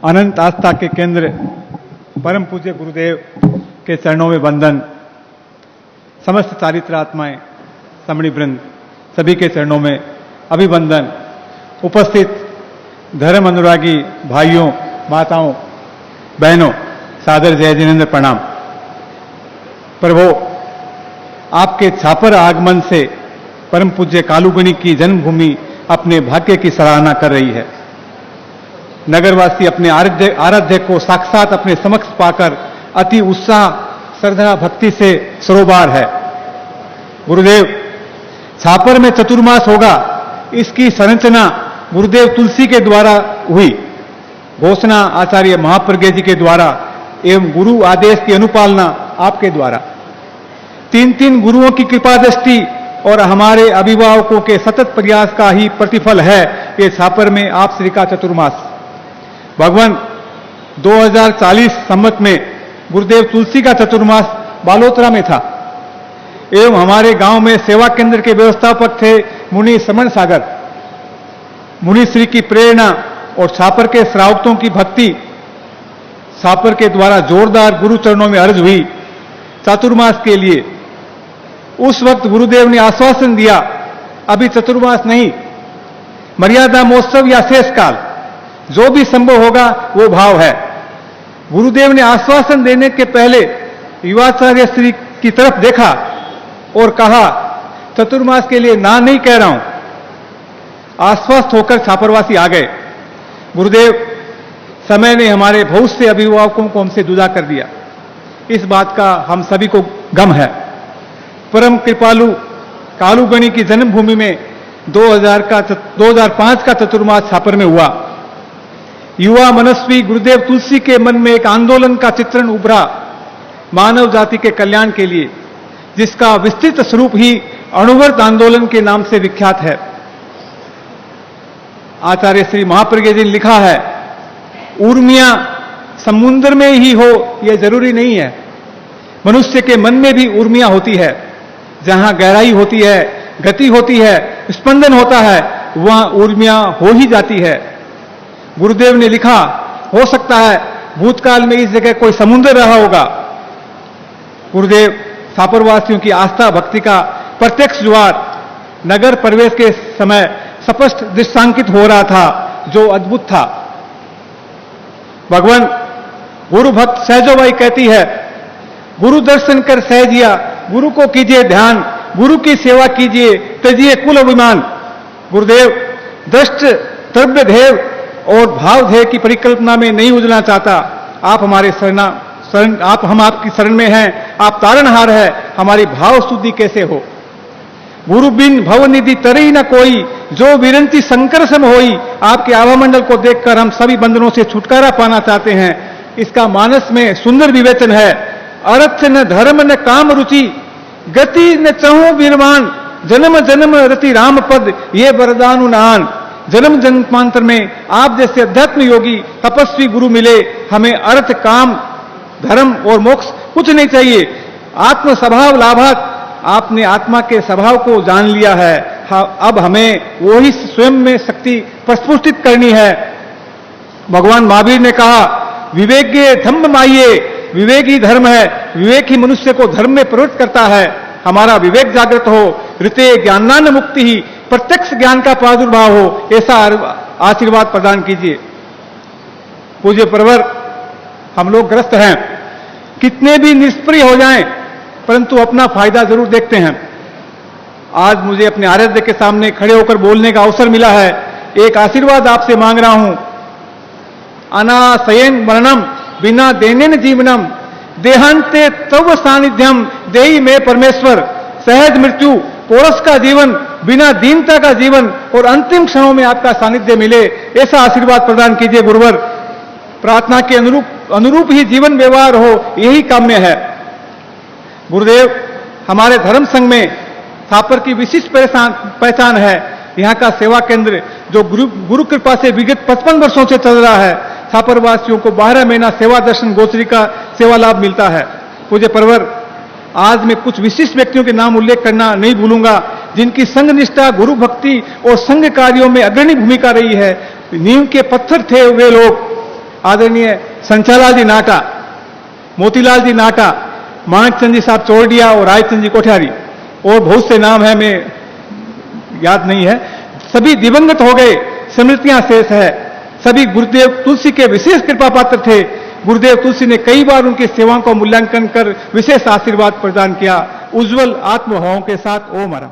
अनंत आस्था के केंद्र परम पूज्य गुरुदेव के चरणों में वंदन। समस्त चारित्र आत्माएं, समणी वृंद, सभी के चरणों में अभिवंदन। उपस्थित धर्म अनुरागी भाइयों, माताओं, बहनों, सादर जय जिनेन्द्र प्रणाम। प्रभु, आपके छापर आगमन से परम पूज्य कालूगणी की जन्मभूमि अपने भाग्य की सराहना कर रही है। नगरवासी अपने आराध्य को साक्षात अपने समक्ष पाकर अति उत्साह, श्रद्धा, भक्ति से सरोबार है। गुरुदेव, छापर में चतुर्मास होगा, इसकी संरचना गुरुदेव तुलसी के द्वारा हुई, घोषणा आचार्य महाप्रज्ञ जी के द्वारा एवं गुरु आदेश की अनुपालना आपके द्वारा। तीन गुरुओं की कृपा दृष्टि और हमारे अभिभावकों के सतत प्रयास का ही प्रतिफल है ये छापर में आप श्री का चतुर्मास। भगवान 2040 संवत में गुरुदेव तुलसी का चतुर्मास बालोतरा में था एवं हमारे गांव में सेवा केंद्र के व्यवस्थापक थे मुनि समन सागर। मुनि श्री की प्रेरणा और छापर के श्रावकों की भक्ति, छापर के द्वारा जोरदार गुरु चरणों में अर्ज हुई चतुर्मास के लिए। उस वक्त गुरुदेव ने आश्वासन दिया, अभी चतुर्मास नहीं, मर्यादा महोत्सव या शेष काल, जो भी संभव होगा वो भाव है। गुरुदेव ने आश्वासन देने के पहले युवाचार्य श्री की तरफ देखा और कहा, चतुर्मास के लिए ना नहीं कह रहा हूं। आश्वस्त होकर छापरवासी आ गए। गुरुदेव, समय ने हमारे बहुत से अभिभावकों को हमसे जुदा कर दिया, इस बात का हम सभी को गम है। परम कृपालु कालूगणी की जन्मभूमि में 2005 का चतुर्मास छापर में हुआ। युवा मनस्वी गुरुदेव तुलसी के मन में एक आंदोलन का चित्रण उभरा मानव जाति के कल्याण के लिए, जिसका विस्तृत स्वरूप ही अणुव्रत आंदोलन के नाम से विख्यात है। आचार्य श्री महाप्रज्ञ जी ने लिखा है, उर्मियां समुद्र में ही हो यह जरूरी नहीं है, मनुष्य के मन में भी उर्मियां होती है। जहां गहराई होती है, गति होती है, स्पंदन होता है, वहां उर्मियां हो ही जाती है। गुरुदेव ने लिखा, हो सकता है भूतकाल में इस जगह कोई समुद्र रहा होगा। गुरुदेव छापरवासियों की आस्था भक्ति का प्रत्यक्ष ज्वार नगर प्रवेश के समय स्पष्ट दृष्टांकित हो रहा था, जो अद्भुत था। भगवान गुरु भक्त सहजोबाई कहती है, गुरु दर्शन कर सहजिया, गुरु को कीजिए ध्यान, गुरु की सेवा कीजिए, त्यजिए कुल अभिमान। गुरुदेव दृष्ट द्रव्य ध्येय और भाव ध्येय की परिकल्पना में नहीं उलझना चाहता। आप हमारे हम आपकी शरण में हैं, आप तारणहार है, हमारी भाव शुद्धि कैसे हो। गुरु बिन भवनिधि तरई न कोई, जो विरंती संकर सम होई। आपके आभामंडल को देखकर हम सभी बंधनों से छुटकारा पाना चाहते हैं। इसका मानस में सुंदर विवेचन है, अर्थ न धर्म न काम रुचि, गति न चहु विरमान, जन्म जन्म रति राम पद, ये वरदानु नान। जन्म जन्मांतर में आप जैसे अध्यात्म योगी तपस्वी गुरु मिले, हमें अर्थ, काम, धर्म और मोक्ष कुछ नहीं चाहिए। आत्म स्वभाव लाभात, आपने आत्मा के स्वभाव को जान लिया है। अब हमें वही स्वयं में शक्ति प्रस्फुटित करनी है। भगवान महावीर ने कहा, विवेक धम्म माइये, विवेक ही धर्म है, विवेक ही मनुष्य को धर्म में प्रवृत्त करता है। हमारा विवेक जागृत हो, ऋते ज्ञानान मुक्ति ही, प्रत्यक्ष ज्ञान का प्रादुर्भाव हो, ऐसा आशीर्वाद प्रदान कीजिए। पूज्य प्रवर, हम लोग ग्रस्त हैं, कितने भी निष्प्रिय हो जाएं, परंतु अपना फायदा जरूर देखते हैं। आज मुझे अपने आराध्य के सामने खड़े होकर बोलने का अवसर मिला है। एक आशीर्वाद आपसे मांग रहा हूं। अनाशयन मरणम बिना देने न जीवनम, देहांते तव सानिध्यम देहि में परमेश्वर। सहज मृत्यु, पोरस का जीवन, बिना दीनता का जीवन और अंतिम क्षणों में आपका सानिध्य मिले, ऐसा आशीर्वाद प्रदान कीजिए गुरुवर। प्रार्थना के अनुरूप ही जीवन व्यवहार हो, यही काम्य है। गुरुदेव, हमारे धर्म संघ में छापर की विशिष्ट पहचान है। यहाँ का सेवा केंद्र जो गुरु कृपा से विगत 55 वर्षों से चल रहा है, छापरवासियों को 12 महीना सेवा दर्शन गोचरी का सेवा लाभ मिलता है। पूज्य परवर, आज मैं कुछ विशिष्ट व्यक्तियों के नाम उल्लेख करना नहीं भूलूंगा, जिनकी संघ निष्ठा, गुरु भक्ति और संघ कार्यों में अग्रणी भूमिका रही है। नींव के पत्थर थे वे लोग। आदरणीय संचालाल जी नाटा, मोतीलाल जी नाटा, माणकचंद जी साहब चौरडिया और रायचंद जी कोठियारी, और बहुत से नाम है, मैं याद नहीं है। सभी दिवंगत हो गए, स्मृतियां शेष है। सभी गुरुदेव तुलसी के विशेष कृपा पात्र थे। गुरुदेव तुलसी ने कई बार उनकी सेवाओं का मूल्यांकन कर विशेष आशीर्वाद प्रदान किया। उज्जवल आत्मभावों के साथ ओम हरा।